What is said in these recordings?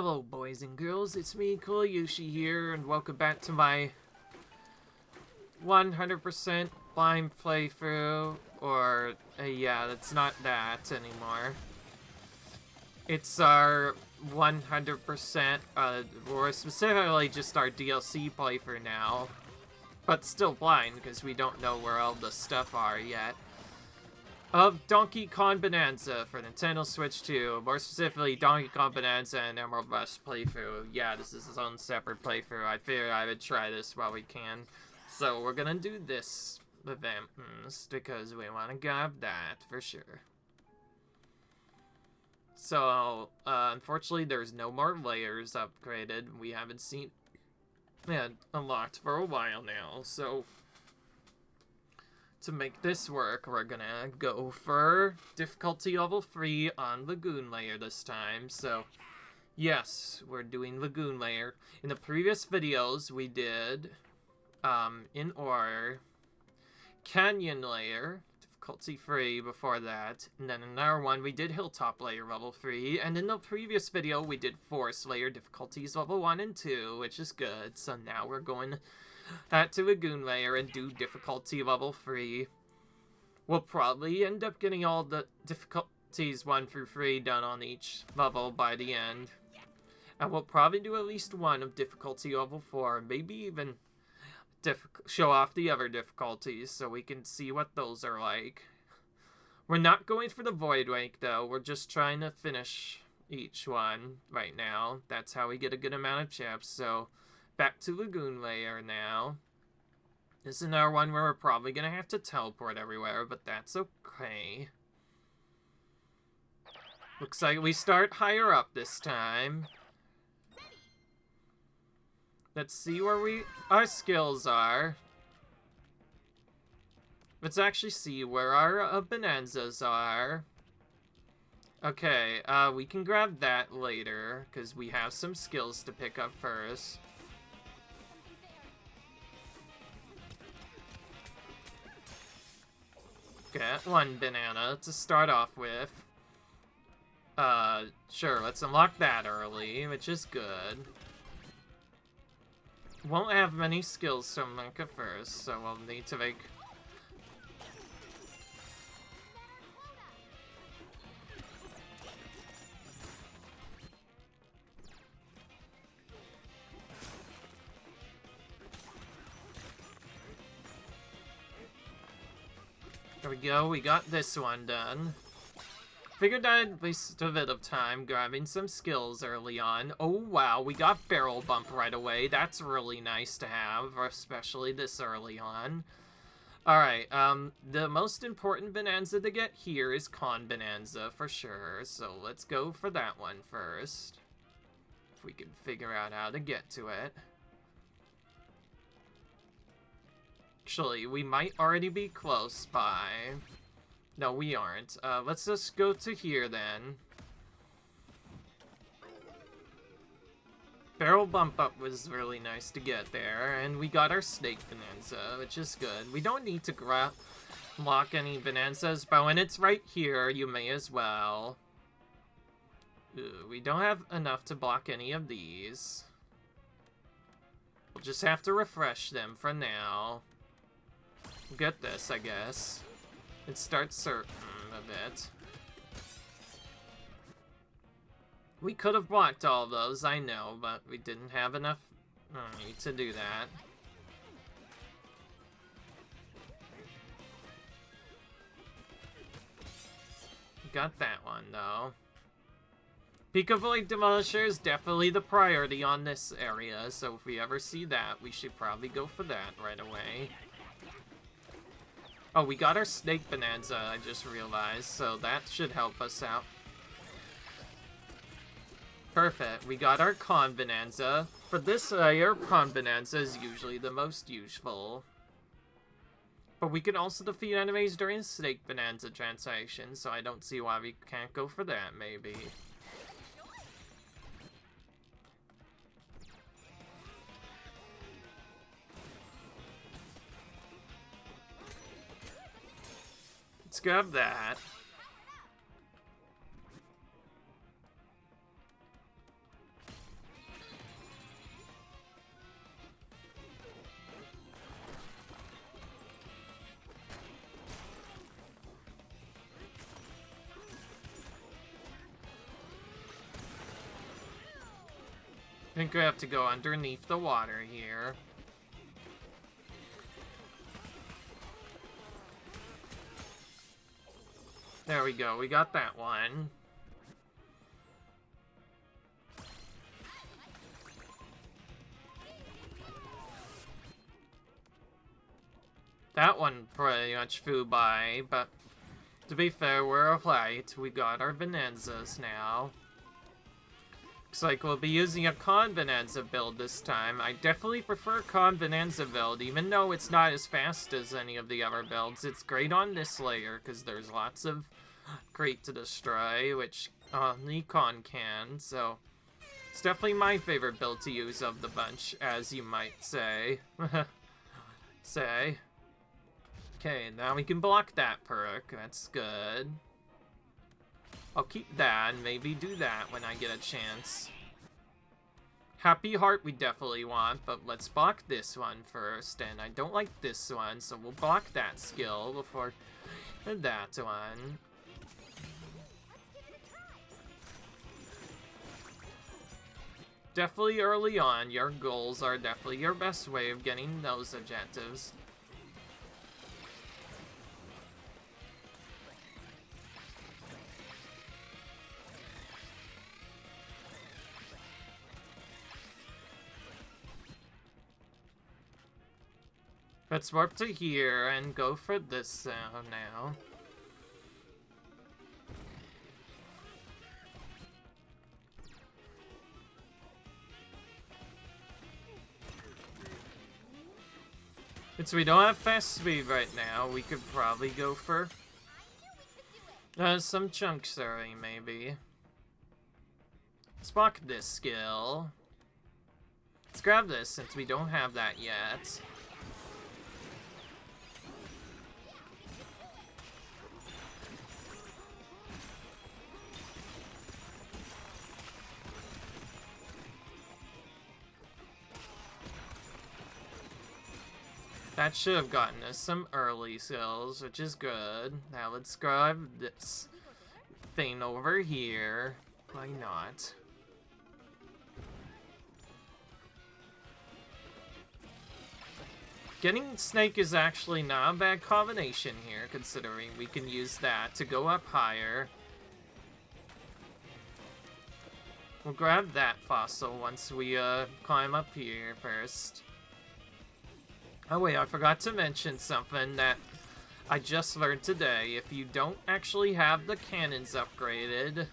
Hello boys and girls, it's me, Koyushi here, and welcome back to my 100% blind playthrough, or, yeah, it's not that anymore. It's our 100%, or specifically just our DLC playthrough now, but still blind, because we don't know where all the stuff are yet. Of Donkey Kong Bananza for Nintendo Switch 2, more specifically Donkey Kong Bananza and Emerald Rush playthrough. Yeah, this is its own separate playthrough. I figured I would try this while we can. So we're gonna do this event because we want to grab that for sure. So, unfortunately there's no more layers upgraded. We haven't seen it unlocked for a while now, so to make this work, we're gonna go for difficulty level 3 on Lagoon layer this time. So, yes, we're doing Lagoon layer. In the previous videos, we did, in order, Canyon layer, difficulty 3 before that. And then another one, we did Hilltop layer level 3. And in the previous video, we did Forest layer difficulties level 1 and 2, which is good. So now we're going back to Lagoon layer and do difficulty level 3. We'll probably end up getting all the difficulties 1 through 3 done on each level by the end. And we'll probably do at least one of difficulty level 4, maybe even show off the other difficulties so we can see what those are like. We're not going for the Void Rank though, we're just trying to finish each one right now. That's how we get a good amount of chips, so back to Lagoon layer now. This is another one where we're probably gonna have to teleport everywhere, but that's okay. Looks like we start higher up this time. Let's see where our skills are. Let's actually see where our bonanzas are. Okay, we can grab that later, because we have some skills to pick up first. Get one banana to start off with. Sure, let's unlock that early, which is good. Won't have many skills to unlock at first, so we'll need to make... There we go, we got this one done. Figured I'd waste a bit of time grabbing some skills early on. Oh wow, we got barrel bump right away. That's really nice to have, especially this early on. Alright, the most important bonanza to get here is Kong Bananza for sure, so let's go for that one first. If we can figure out how to get to it. Actually, we might already be close by. No, we aren't. Let's just go to here then. Barrel bump up was really nice to get there, and we got our snake bonanza, which is good. We don't need to block any bonanzas, but when it's right here, you may as well. Ooh, we don't have enough to block any of these. We'll just have to refresh them for now. Get this, I guess. It starts certain a bit. We could have blocked all of those, I know, but we didn't have enough money to do that. Got that one, though. Peak of Void Demolisher is definitely the priority on this area, so if we ever see that, we should probably go for that right away. Oh, we got our snake bonanza, I just realized, so that should help us out. Perfect, we got our Kong Bananza. For this layer, Kong Bananza is usually the most useful. But we can also defeat enemies during Snake Bonanza transactions, so I don't see why we can't go for that, maybe. Let's grab that. I think we have to go underneath the water here. There we go, we got that one. That one pretty much flew by, but to be fair, we're alright. We got our Bananzas now. Looks like we'll be using a Con Bananza build this time. I definitely prefer Con Bananza build, even though it's not as fast as any of the other builds. It's great on this layer, because there's lots of crate to destroy, which only Con can, so it's definitely my favorite build to use of the bunch, as you might say. Okay, now we can block that perk. That's good. I'll keep that and maybe do that when I get a chance. Happy Heart we definitely want, but let's block this one first. And I don't like this one, so we'll block that skill before that one. Definitely early on, your goals are definitely your best way of getting those objectives. Let's warp to here and go for this sound now. Since we don't have fast speed right now, we could probably go for some chunks already, maybe. Let's block this skill. Let's grab this since we don't have that yet. That should have gotten us some early skills, which is good. Now let's grab this thing over here. Why not? Getting Snake is actually not a bad combination here, considering we can use that to go up higher. We'll grab that fossil once we climb up here first. Oh wait, I forgot to mention something that I just learned today. If you don't actually have the cannons upgraded,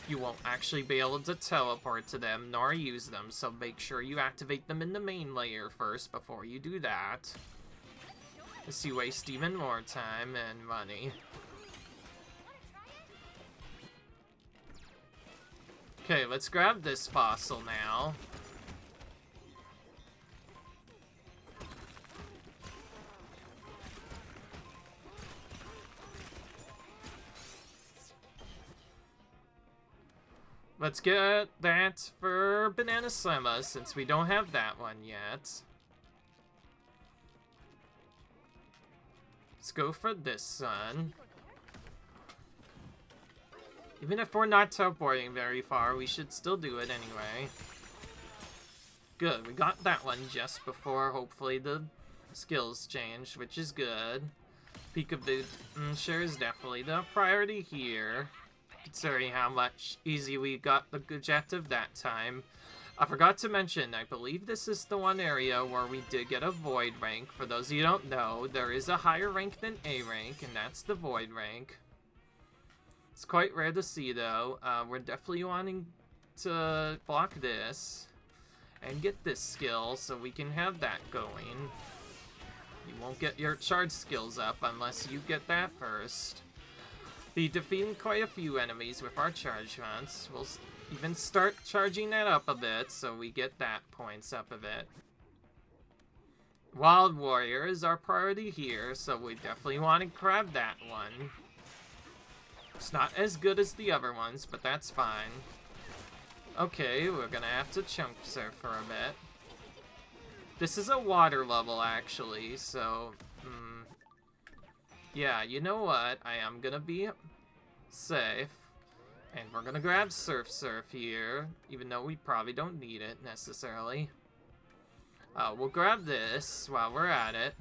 you won't actually be able to teleport to them nor use them, so make sure you activate them in the main layer first before you do that. As you waste even more time and money. Okay, let's grab this fossil now. Let's get that for Banana Slamma, since we don't have that one yet. Let's go for this one. Even if we're not teleporting very far, we should still do it anyway. Good, we got that one just before, hopefully, the skills change, which is good. Peekaboo sure is definitely the priority here, considering how much easy we got the objective that time. I forgot to mention, I believe this is the one area where we did get a Void rank. For those of you who don't know, there is a higher rank than A rank, and that's the Void rank. It's quite rare to see, though. We're definitely wanting to block this and get this skill so we can have that going. You won't get your charge skills up unless you get that first. Be defeating quite a few enemies with our charge runs. We'll even start charging that up a bit so we get that points up a bit. Wild Warrior is our priority here, so we definitely want to grab that one. It's not as good as the other ones, but that's fine. Okay, we're gonna have to chunk surf for a bit. This is a water level, actually, so... yeah, you know what? I am gonna be safe And we're gonna grab Surf here, even though we probably don't need it necessarily. We'll grab this while we're at it.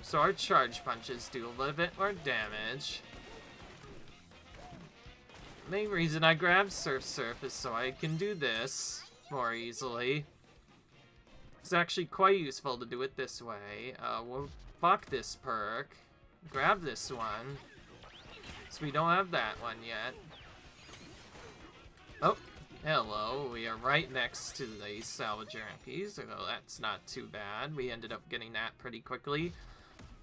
So our charge punches do a little bit more damage. Main reason I grabbed Surf is so I can do this more easily. It's actually quite useful to do it this way. We'll block this perk, grab this one, so we don't have that one yet. Oh, hello, we are right next to the salvage rampies, so that's not too bad. We ended up getting that pretty quickly.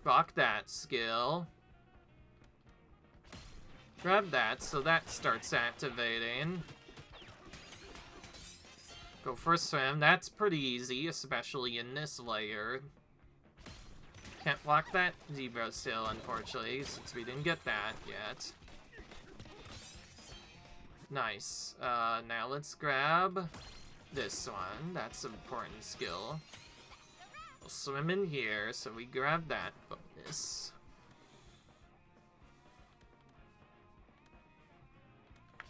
Block that skill. Grab that, so that starts activating. Go for a swim. That's pretty easy, especially in this layer. Can't block that zebra still, unfortunately, since we didn't get that yet. Nice. Now let's grab this one. That's an important skill. We'll swim in here, so we grab that bonus.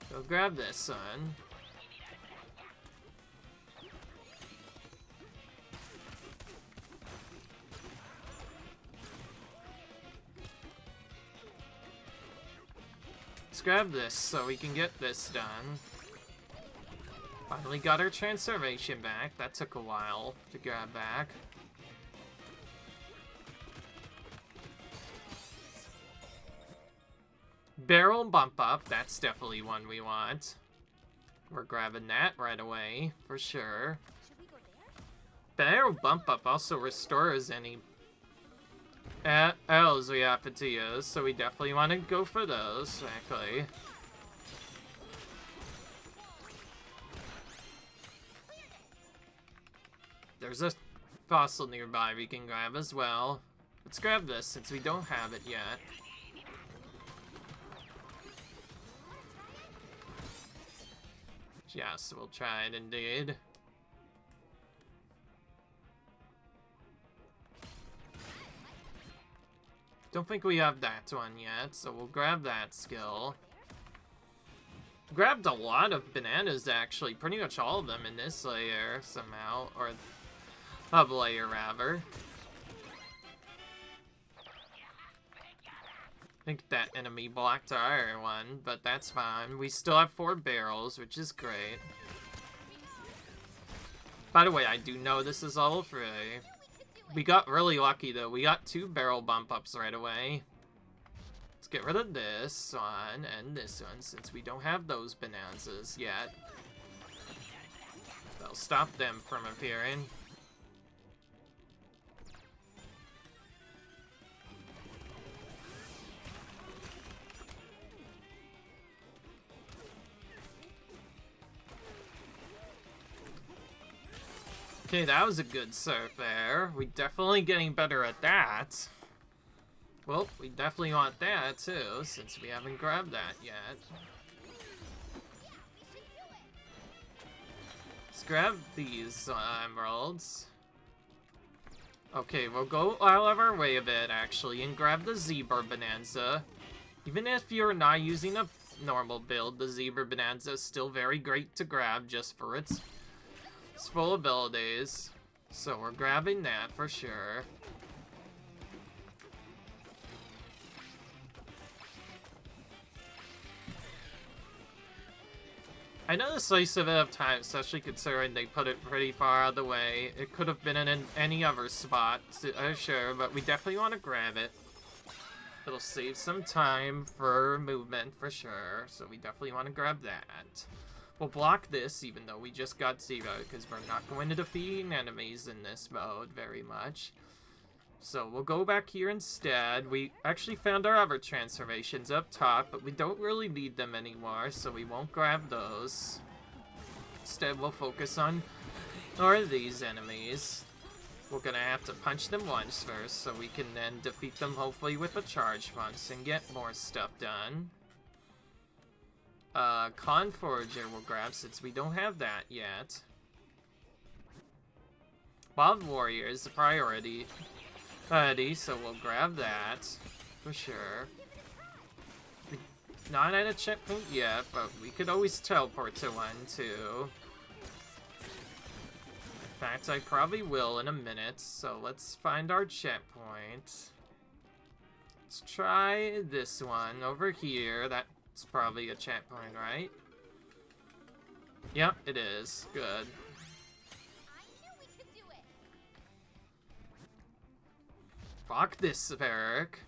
Go grab this one. Let's grab this so we can get this done. Finally got our transformation back. That took a while to grab back. Barrel bump up, that's definitely one we want. We're grabbing that right away, for sure. Barrel bump up also restores any L's we happen to use, so we definitely want to go for those, actually. There's a fossil nearby we can grab as well. Let's grab this since we don't have it yet. Yes, we'll try it indeed. Don't think we have that one yet, so we'll grab that skill. Grabbed a lot of bananas, actually. Pretty much all of them in this layer, somehow. Or hub layer, rather. I think that enemy blocked our iron one, but that's fine. We still have 4 barrels, which is great. By the way, I do know this is all free. We got really lucky, though. We got 2 barrel bump-ups right away. Let's get rid of this one and this one, since we don't have those bonanzas yet. That'll stop them from appearing. Okay, that was a good surf there. We're definitely getting better at that. Well, we definitely want that too, since we haven't grabbed that yet. Let's grab these emeralds. Okay, we'll go out of our way a bit, actually, and grab the zebra bonanza. Even if you're not using a normal build, the zebra bonanza is still very great to grab just for its full abilities, so we're grabbing that for sure. I know this takes a bit of time, especially considering they put it pretty far out of the way. It could have been in any other spot, sure, but we definitely want to grab it. It'll save some time for movement for sure, so we definitely want to grab that. We'll block this, even though we just got 0, because we're not going to defeat enemies in this mode very much. So we'll go back here instead. We actually found our other transformations up top, but we don't really need them anymore, so we won't grab those. Instead, we'll focus on these enemies. We're gonna have to punch them once first, so we can then defeat them hopefully with a charge punch and get more stuff done. Con Forager we'll grab since we don't have that yet. Wild Warrior is the priority, so we'll grab that for sure. Not at a checkpoint yet, but we could always teleport to one, too. In fact, I probably will in a minute, so let's find our checkpoint. Let's try this one over here. That's probably a checkpoint, right? Yep, it is. Good. Fuck this, Varric.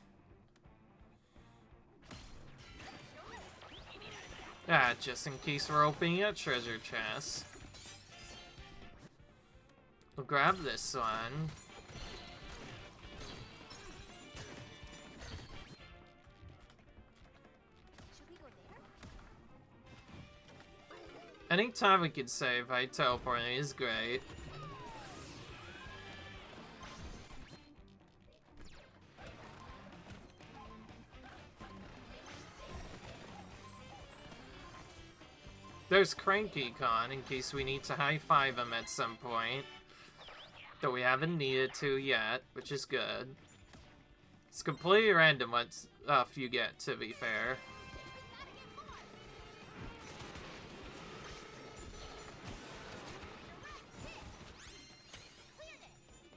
Ah, just in case we're opening a treasure chest. We'll grab this one. Anytime we can save by teleporting is great. There's Cranky Con in case we need to high-five him at some point. Though we haven't needed to yet, which is good. It's completely random what stuff you get, to be fair.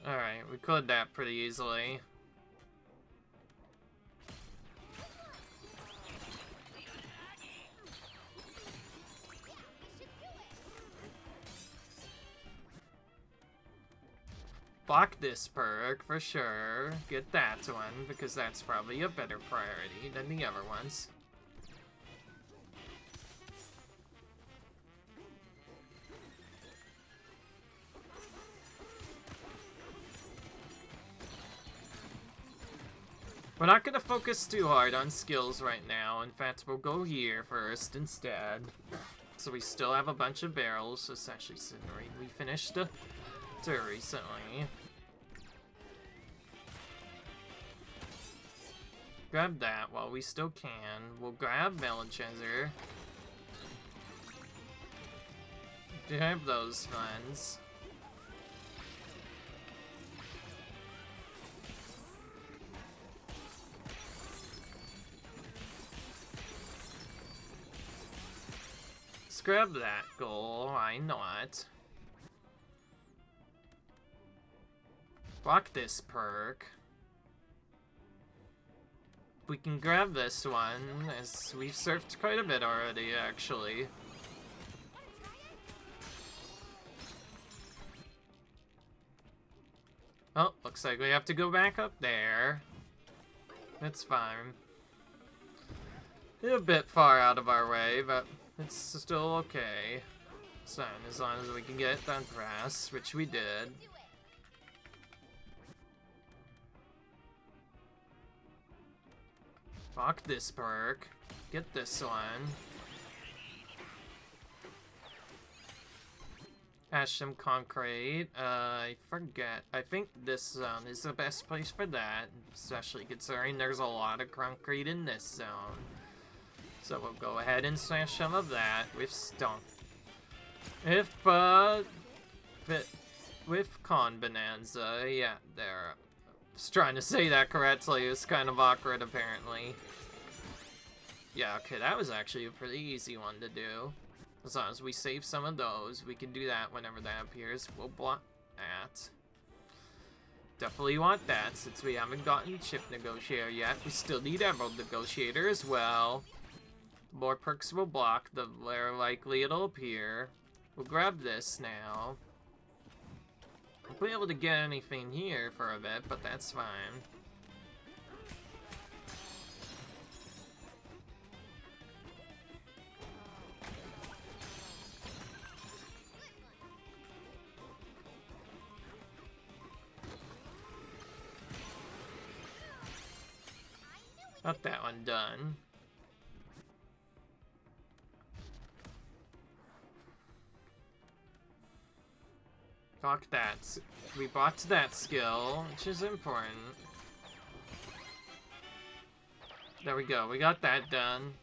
Alright, we cleared that pretty easily. Block this perk for sure. Get that one, because that's probably a better priority than the other ones. We're not going to focus too hard on skills right now. In fact, we'll go here first instead. So we still have a bunch of barrels, especially since we finished recently. Grab that while we still can. We'll grab Melchizedek. Grab those funds. Let's grab that goal. Why not? Block this perk. We can grab this one, as we've surfed quite a bit already, actually. Oh, looks like we have to go back up there. It's fine. A bit far out of our way, but it's still okay. It's fine, as long as we can get it done fast, which we did. Fuck this perk. Get this one. Ash some concrete. I forget. I think this zone is the best place for that, especially considering there's a lot of concrete in this zone. So we'll go ahead and smash some of that with Stunk. With Kong Bananza, yeah, there. Just trying to say that correctly. It was kind of awkward, apparently. Yeah, okay, that was actually a pretty easy one to do. As long as we save some of those, we can do that whenever that appears. We'll block that. Definitely want that, since we haven't gotten Chip Negotiator yet. We still need Emerald Negotiator as well. The more perks we'll block, the more likely it'll appear. We'll grab this now. Won't be able to get anything here for a bit, but that's fine. Got that one done. Fuck that. We bought that skill, which is important. There we go. We got that done.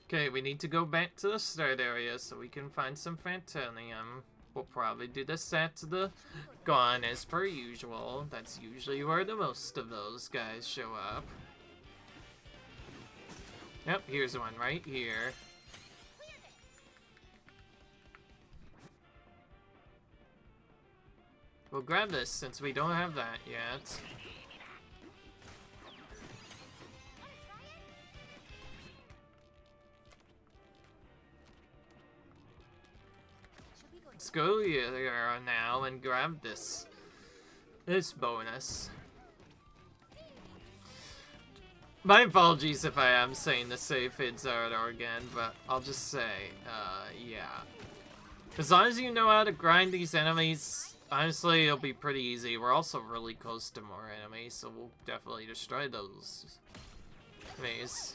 Okay, we need to go back to the start area so we can find some Phantonium. We'll probably do the set to the gun as per usual. That's usually where the most of those guys show up. Yep, here's one right here. We'll grab this since we don't have that yet. Let's go here now and grab this bonus. My apologies if I am saying the save fids are again, but I'll just say, yeah. As long as you know how to grind these enemies, honestly, it'll be pretty easy. We're also really close to more enemies, so we'll definitely destroy those enemies.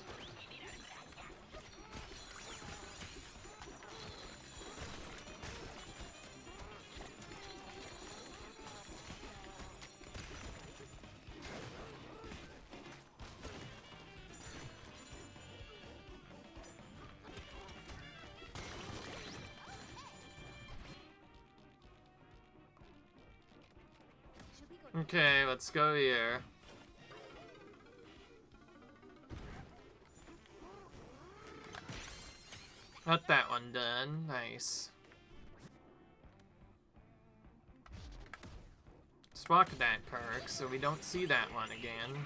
Okay, let's go here. Got that one done. Nice. Let's block that perk so we don't see that one again.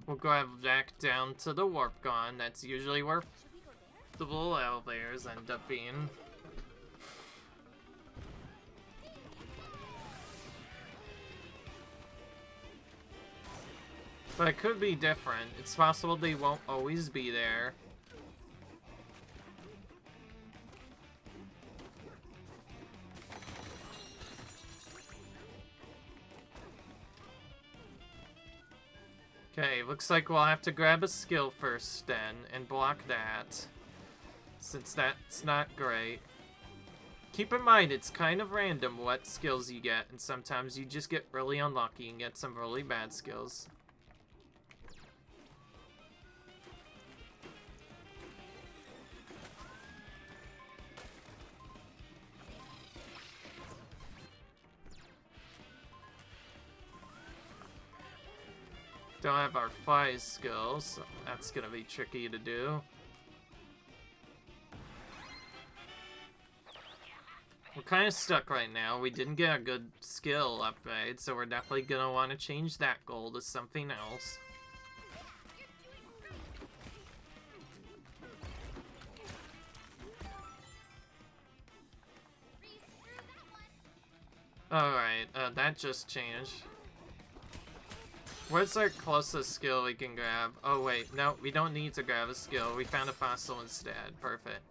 We'll go back down to the warp gun. That's usually where the little elevators end up being. But it could be different. It's possible they won't always be there. Okay, looks like we'll have to grab a skill first then and block that, since that's not great. Keep in mind, it's kind of random what skills you get, and sometimes you just get really unlucky and get some really bad skills. Don't have our fly skills, so that's gonna be tricky to do. We're kind of stuck right now. We didn't get a good skill upgrade, so we're definitely gonna want to change that goal to something else. Alright, that just changed. Where's our closest skill we can grab? Oh wait, no, we don't need to grab a skill. We found a fossil instead. Perfect.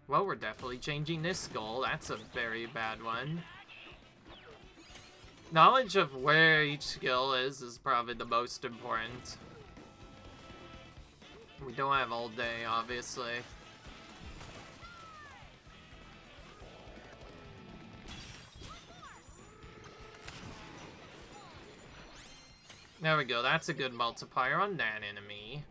Well, we're definitely changing this goal. That's a very bad one. Knowledge of where each skill is probably the most important. We don't have all day, obviously. There we go, that's a good multiplier on that enemy.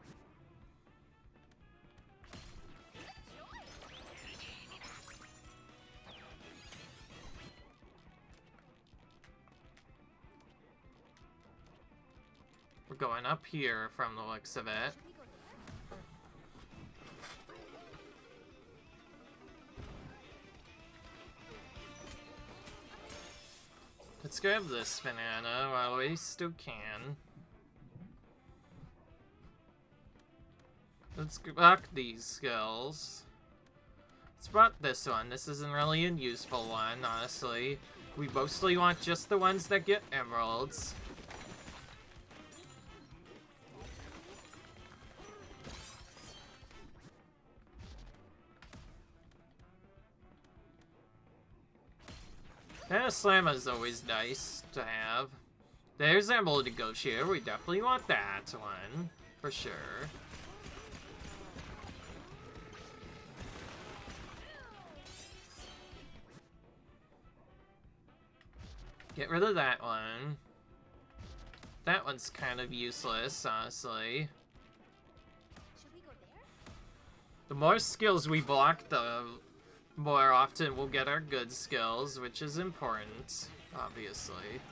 We're going up here from the looks of it. Let's grab this banana while we still can. Let's block these skills. Let's block this one. This isn't really a useful one, honestly. We mostly want just the ones that get emeralds. And a slammer is always nice to have. There's our negotiator. We definitely want that one, for sure. Get rid of that one. That one's kind of useless, honestly. The more skills we block, the more often we'll get our good skills, which is important, obviously.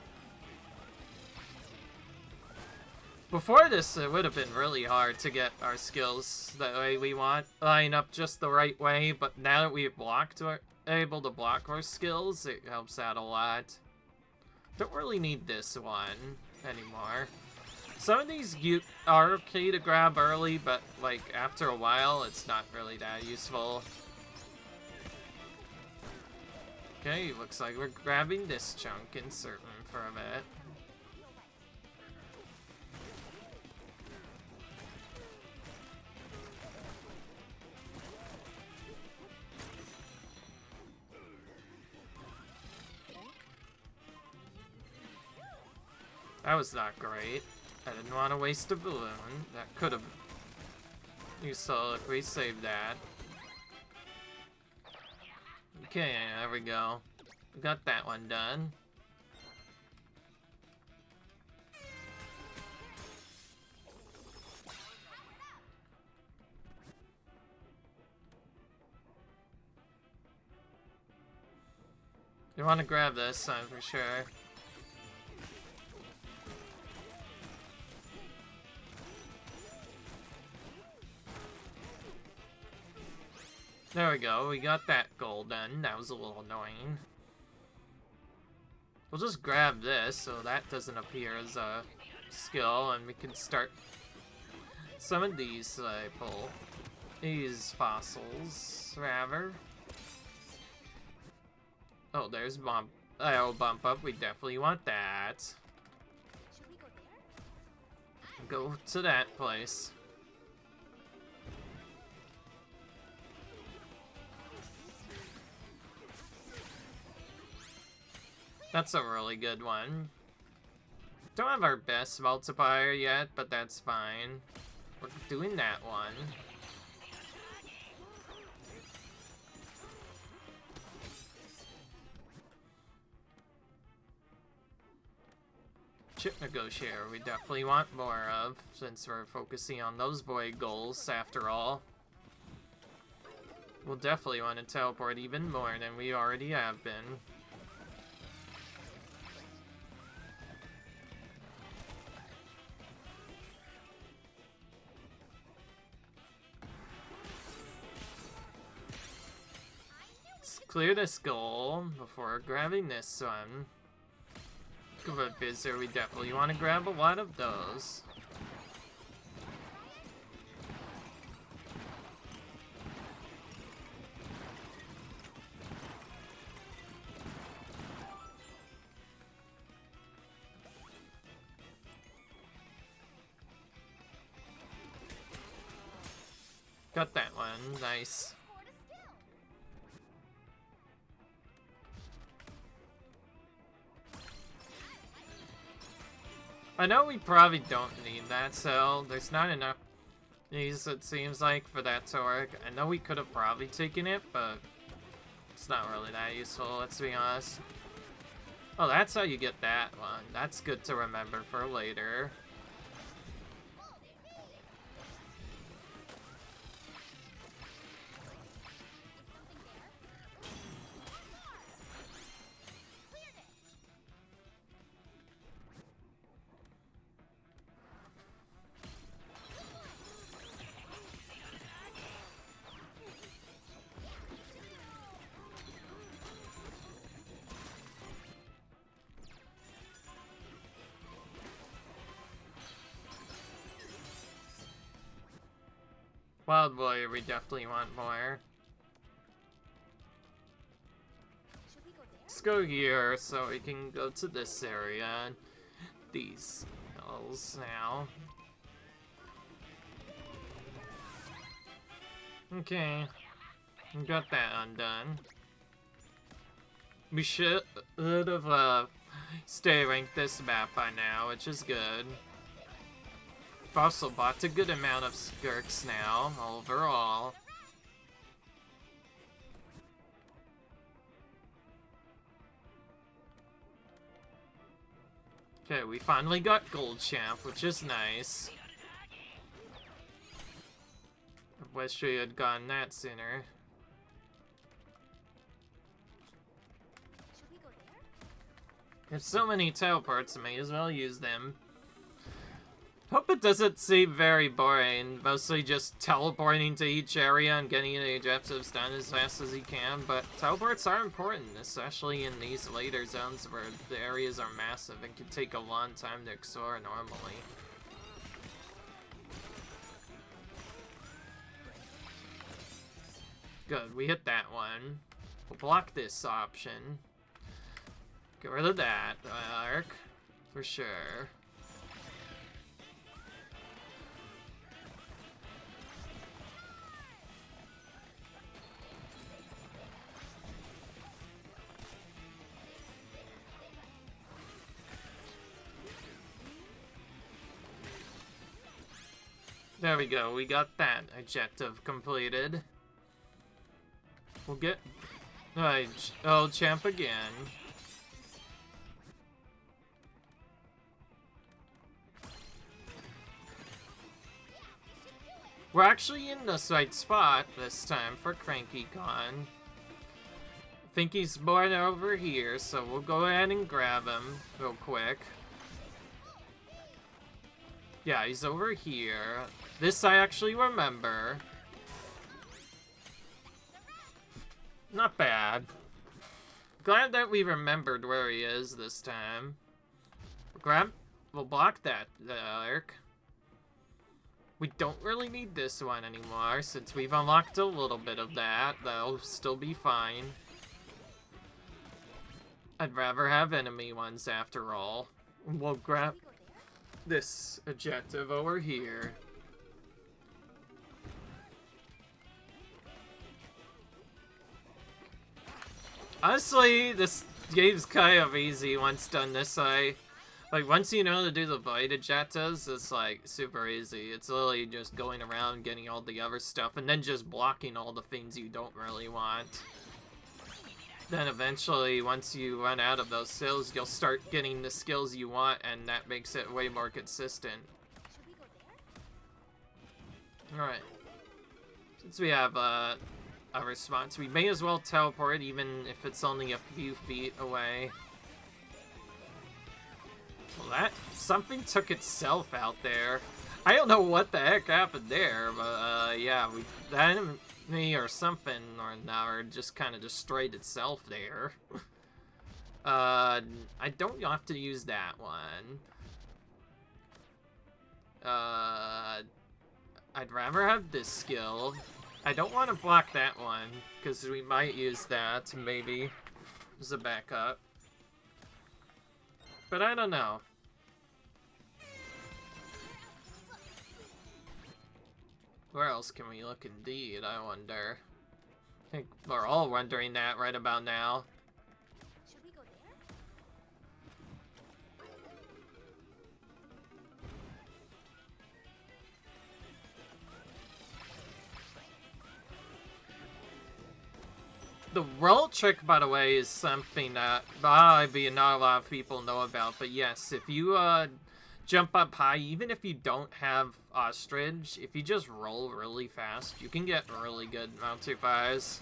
Before this, it would have been really hard to get our skills the way we want, line up just the right way, but now that we've able to block our skills, it helps out a lot. Don't really need this one anymore. Some of these are okay to grab early, but like after a while, it's not really that useful. Okay, looks like we're grabbing this chunk and certain for a bit. That was not great. I didn't want to waste a balloon. That could have been useful if we saved that. Okay, there we go. We got that one done. You want to grab this, I'm for sure. There we go, we got that goal done. That was a little annoying. We'll just grab this so that doesn't appear as a skill, and we can start some of these pull. These fossils, rather. Oh, there's bump. Oh, bump up. We definitely want that. Should we go there? Go to that place. That's a really good one. Don't have our best multiplier yet, but that's fine. We're doing that one. Chip negotiator, we definitely want more of, since we're focusing on those void goals after all. We'll definitely want to teleport even more than we already have been. Clear this goal before grabbing this one. Good Bizzer, we definitely want to grab a lot of those. Got that one, nice. I know we probably don't need that cell. There's not enough these, it seems like, for that to work. I know we could have probably taken it, but it's not really that useful, let's be honest. Oh, that's how you get that one. That's good to remember for later. Wild Warrior, we definitely want more. Should we go there? Let's go here so we can go to this area. These hills now. Okay. We got that undone. We should have stay ranked this map by now, which is good. We've also bought a good amount of skirks now, overall. Okay, we finally got Gold Champ, which is nice. wish we had gotten that sooner. Should we go there? There's so many teleports, I may as well use them. Hope it doesn't seem very boring, mostly just teleporting to each area and getting the objectives done as fast as you can, but teleports are important, especially in these later zones where the areas are massive and can take a long time to explore normally. Good, we hit that one. We'll block this option. Get rid of that arc, for sure. There we go, we got that objective completed. We'll get... oh, champ again. We're actually in the right spot this time for Cranky Con. I think he's born over here, so we'll go ahead and grab him real quick. Yeah, he's over here. This I actually remember. Not bad. Glad that we remembered where he is this time. We'll block that arc. We don't really need this one anymore since we've unlocked a little bit of that. That'll still be fine. I'd rather have enemy ones after all. We'll grab this objective over here. Honestly, this game's kind of easy once done this way. Like, once you know how to do the void objectives, it's like super easy. It's literally just going around getting all the other stuff and then just blocking all the things you don't really want. Then eventually, once you run out of those skills, you'll start getting the skills you want, and that makes it way more consistent. Should we go there? Alright. Since we have a response, we may as well teleport even if it's only a few feet away. Well, something took itself out there. I don't know what the heck happened there, but yeah, that enemy or something or another just kind of destroyed itself there. I don't have to use that one. I'd rather have this skill. I don't want to block that one, because we might use that, maybe, as a backup. But I don't know. Where else can we look indeed, I wonder? I think we're all wondering that right about now. Should we go there? The roll trick, by the way, is something that probably not a lot of people know about, but yes, if you jump up high, even if you don't have ostrich, if you just roll really fast, you can get really good multi fires.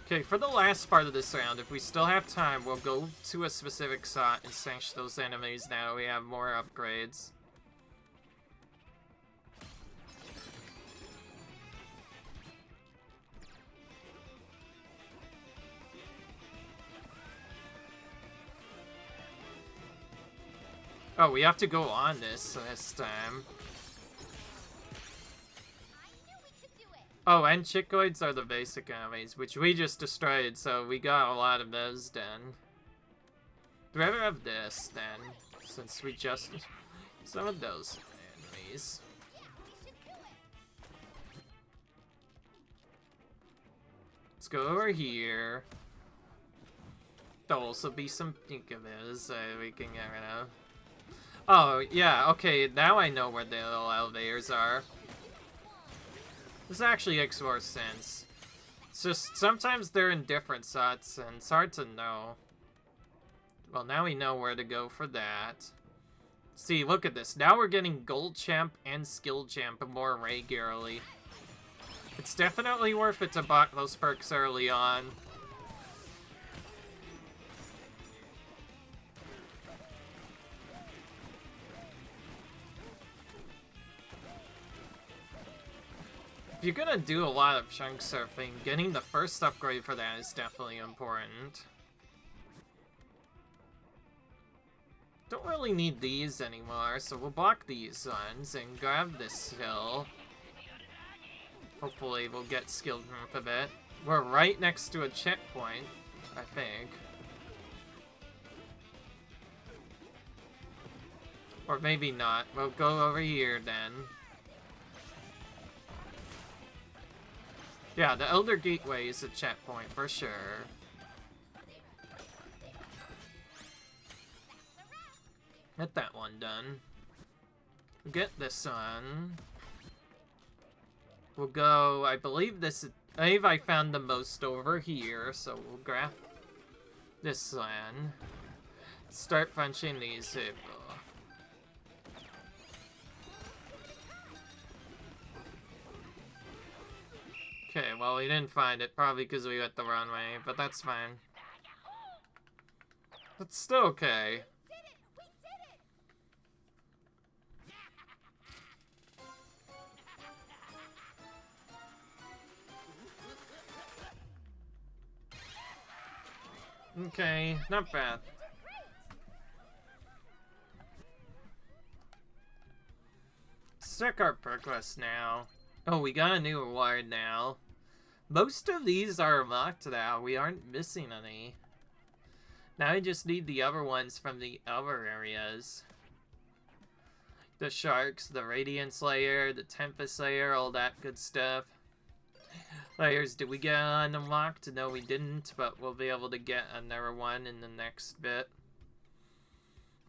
Okay, for the last part of this round, if we still have time, we'll go to a specific spot and smash those enemies now we have more upgrades. Oh, we have to go on this time. Oh, and chickoids are the basic enemies, which we just destroyed, so we got a lot of those done. Do we ever have this, then? Since we just... some of those enemies. Let's go over here. There'll also be some pinkaviz we can get rid of. Oh, yeah, okay, now I know where the little elevators are. This actually makes more sense. It's just, sometimes they're in different spots, and it's hard to know. Well, now we know where to go for that. See, look at this. Now we're getting Gold Champ and Skill Champ more regularly. It's definitely worth it to buy those perks early on. If you're gonna do a lot of chunk surfing, getting the first upgrade for that is definitely important. Don't really need these anymore, so we'll block these ones and grab this hill. Hopefully we'll get skilled from a bit. We're right next to a checkpoint, I think. Or maybe not. We'll go over here then. Yeah, the Elder Gateway is a checkpoint for sure. Get that one done. Get this one. We'll go, I believe I found the most over here, so we'll grab this one. Start punching these people. Okay, well, we didn't find it, probably because we went the wrong way, but that's fine. That's still okay. Okay, not bad. Let's check our perk list now. Oh, we got a new award now. Most of these are unlocked now. We aren't missing any. Now we just need the other ones from the other areas. The Sharks, the Radiance Layer, the Tempest Layer, all that good stuff. Layers, did we get unlocked? No, we didn't, but we'll be able to get another one in the next bit.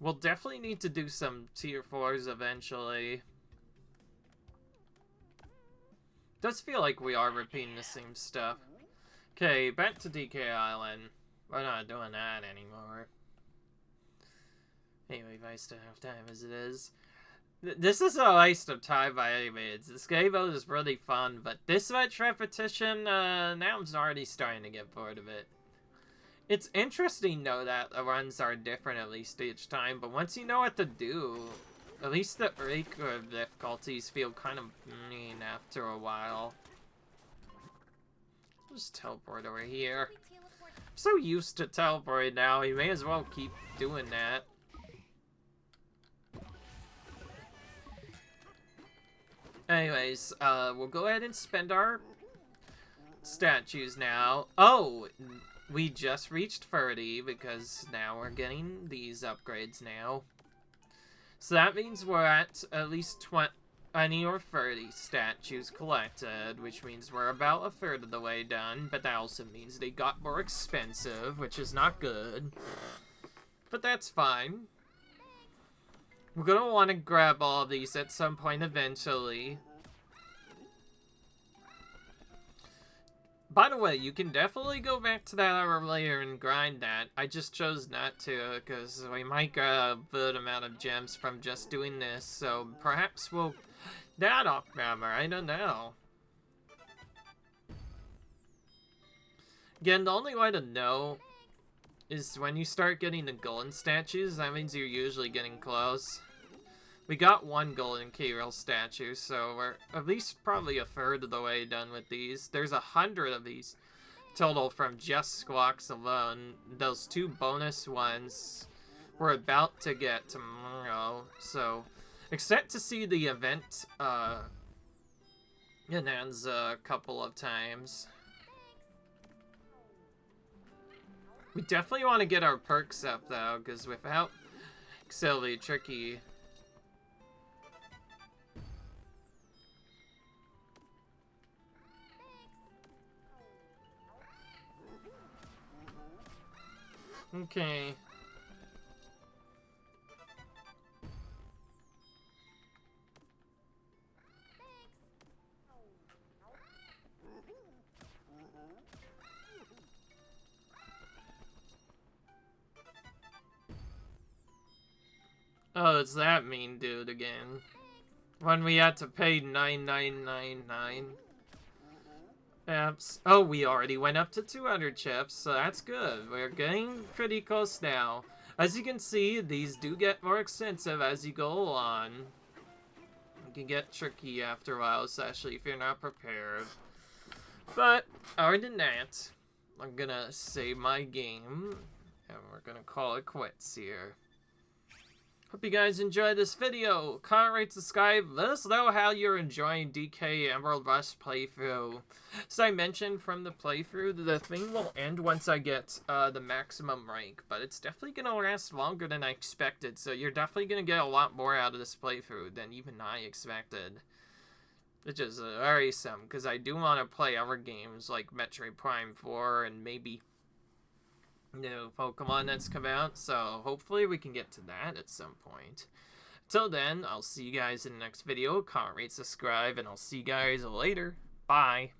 We'll definitely need to do some tier 4s eventually. Does feel like we are repeating the same stuff. Okay, back to DK Island. We're not doing that anymore. Anyway, if I still have time as it is. This is a waste of time by any means. This game mode is really fun, but this much repetition, now I'm already starting to get bored of it. It's interesting, though, that the runs are different at least each time, but once you know what to do, at least the regular difficulties feel kind of mean after a while. Just teleport over here. I'm so used to teleporting now, you may as well keep doing that. Anyways, we'll go ahead and spend our statues now. Oh, we just reached 30 because now we're getting these upgrades now. So that means we're at least 20 or 30 statues collected, which means we're about a third of the way done, but that also means they got more expensive, which is not good. But that's fine. We're gonna want to grab all of these at some point eventually. By the way, you can definitely go back to that other layer and grind that. I just chose not to, because we might get a good amount of gems from just doing this, so perhaps we'll... that off camera, I don't know. Again, the only way to know is when you start getting the golden statues, that means you're usually getting close. We got one golden K-Rail statue, so we're at least probably a third of the way done with these. There's 100 of these total from just Squawks alone. Those 2 bonus ones we're about to get tomorrow, so expect to see the event Bananza a couple of times. We definitely want to get our perks up though, because without it'll be tricky. Okay. Oh, it's that mean dude again. When we had to pay 9999. Apps. Oh, we already went up to 200 chips, so that's good. We're getting pretty close now. As you can see, these do get more expensive as you go along. It can get tricky after a while, especially if you're not prepared. But, other than that, I'm gonna save my game, and we're gonna call it quits here. Hope you guys enjoyed this video. Comment, rate, subscribe. Let us know how you're enjoying DK Emerald Rush playthrough. As I mentioned from the playthrough, the thing will end once I get the maximum rank, but it's definitely going to last longer than I expected, so you're definitely going to get a lot more out of this playthrough than even I expected. Which is worrisome, because I do want to play other games like Metroid Prime 4 and maybe new Pokemon that's come out, so hopefully we can get to that at some point. Till then, I'll see you guys in the next video. Comment, rate, subscribe, and I'll see you guys later. Bye.